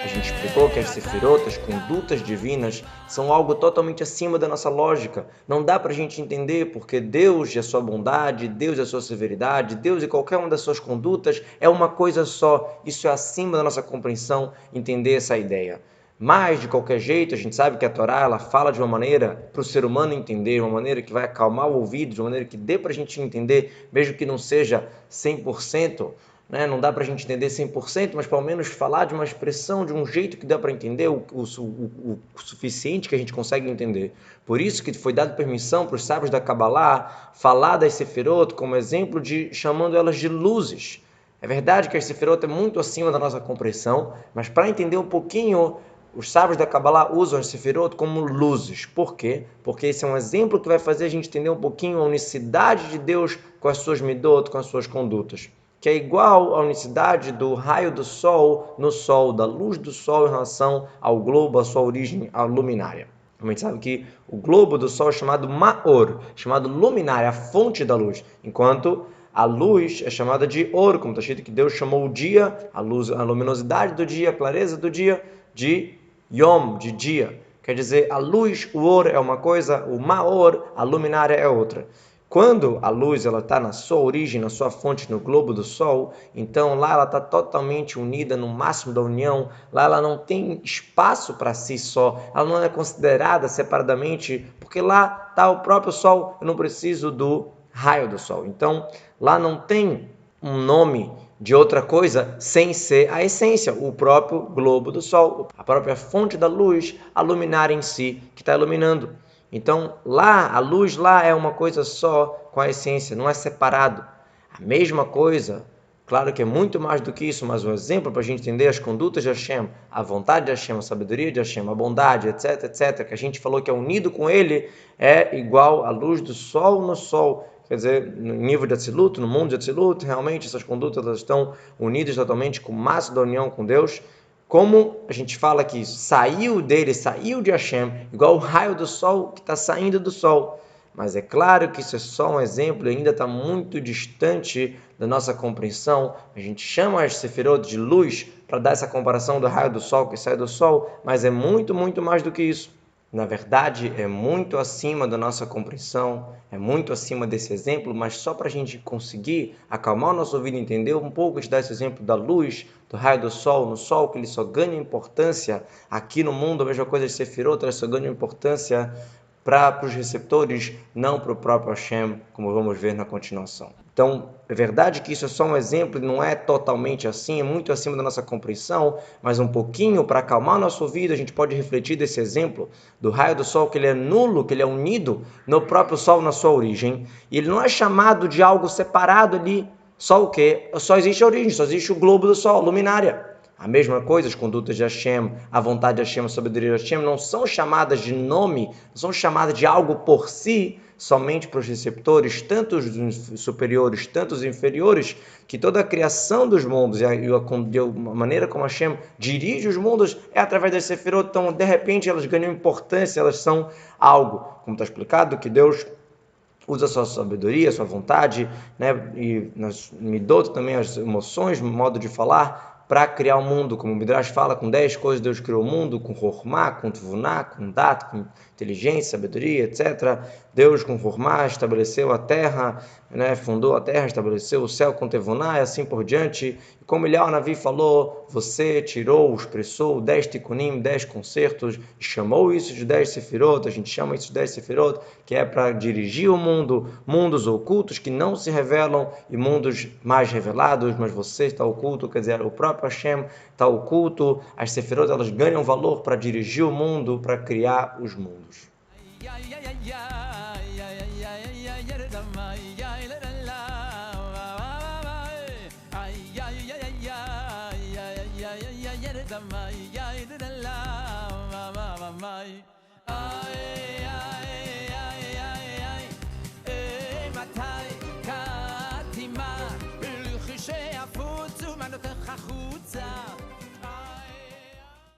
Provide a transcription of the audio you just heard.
A gente explicou que as sefirot, as condutas divinas, são algo totalmente acima da nossa lógica. Não dá para a gente entender porque Deus e a sua bondade, Deus e a sua severidade, Deus e qualquer uma das suas condutas é uma coisa só. Isso é acima da nossa compreensão, entender essa ideia. Mas, de qualquer jeito, a gente sabe que a Torá ela fala de uma maneira para o ser humano entender, uma maneira que vai acalmar o ouvido, de uma maneira que dê para a gente entender, mesmo que não seja 100%, né? Não dá para a gente entender 100%, mas pelo menos falar de uma expressão, de um jeito que dá para entender o suficiente que a gente consegue entender. Por isso que foi dada permissão para os sábios da Kabbalah falar das Sefirot como exemplo de chamando elas de luzes. É verdade que as Sefirot é muito acima da nossa compreensão, mas para entender um pouquinho, os sábios da Kabbalah usam as Sefirot como luzes. Por quê? Porque esse é um exemplo que vai fazer a gente entender um pouquinho a unicidade de Deus com as suas midot, com as suas condutas. Que é igual à unicidade do raio do Sol no Sol, da luz do Sol em relação ao globo, a sua origem, a luminária. A gente sabe que o globo do Sol é chamado Maor, chamado luminária, a fonte da luz, enquanto a luz é chamada de Or, como está escrito que Deus chamou o dia, a luz, a luminosidade do dia, a clareza do dia, de Yom, de dia. Quer dizer, a luz, o Or é uma coisa, o Maor, a luminária é outra. Quando a luz está na sua origem, na sua fonte, no globo do Sol, então lá ela está totalmente unida no máximo da união, lá ela não tem espaço para si só, ela não é considerada separadamente, porque lá está o próprio Sol, eu não preciso do raio do Sol. Então, lá não tem um nome de outra coisa sem ser a essência, o próprio globo do Sol, a própria fonte da luz, a luminária em si, que está iluminando. Então, lá, a luz lá é uma coisa só com a essência, não é separado. A mesma coisa, claro que é muito mais do que isso, mas um exemplo para a gente entender as condutas de Hashem, a vontade de Hashem, a sabedoria de Hashem, a bondade, etc, etc, que a gente falou que é unido com ele, é igual à luz do Sol no Sol. Quer dizer, no nível de Atzilut, no mundo de Atzilut, realmente essas condutas elas estão unidas totalmente com o máximo da união com Deus. Como a gente fala que saiu dele, saiu de Hashem, igual o raio do sol que está saindo do sol. Mas é claro que isso é só um exemplo e ainda está muito distante da nossa compreensão. A gente chama as sefirot de luz para dar essa comparação do raio do sol que sai do sol, mas é muito, muito mais do que isso. Na verdade, é muito acima da nossa compreensão, é muito acima desse exemplo, mas só para a gente conseguir acalmar o nosso ouvido e entender um pouco, a gente dá esse exemplo da luz, do raio do sol, no sol, que ele só ganha importância aqui no mundo, a mesma coisa de Sefirot, ela só ganha importância para os receptores, não para o próprio Hashem, como vamos ver na continuação. Então, é verdade que isso é só um exemplo, não é totalmente assim, é muito acima da nossa compreensão, mas um pouquinho para acalmar nosso ouvido, a gente pode refletir desse exemplo do raio do sol, que ele é nulo, que ele é unido no próprio sol na sua origem, e ele não é chamado de algo separado ali, só o quê? Só existe a origem, só existe o globo do sol, a luminária. A mesma coisa, as condutas de Hashem, a vontade de Hashem, a sabedoria de Hashem, não são chamadas de nome, não são chamadas de algo por si, somente para os receptores, tanto os superiores, tanto os inferiores, que toda a criação dos mundos e a maneira como Hashem dirige os mundos é através das Sefirot. Então, de repente, elas ganham importância, elas são algo. Como está explicado, que Deus usa a sua sabedoria, a sua vontade, né? E nas midot também as emoções, modo de falar, para criar o mundo, como o Midrash fala, com 10 coisas Deus criou o mundo, com Chokhmah, com Tvuná, com Dat, com inteligência, sabedoria, etc. Deus com Chokhmah estabeleceu a terra, né, fundou a terra, estabeleceu o céu com Tevuná e assim por diante. E como Eliyahu Navi falou, você tirou, expressou 10 tikunim, 10 concertos, e chamou isso de 10 sefirot, a gente chama isso de 10 sefirot, que é para dirigir o mundo, mundos ocultos que não se revelam e mundos mais revelados, mas você está oculto, quer dizer, o próprio Hashem está oculto, as sefirot elas ganham valor para dirigir o mundo, para criar os mundos. שיפוצו מנותיך חוצה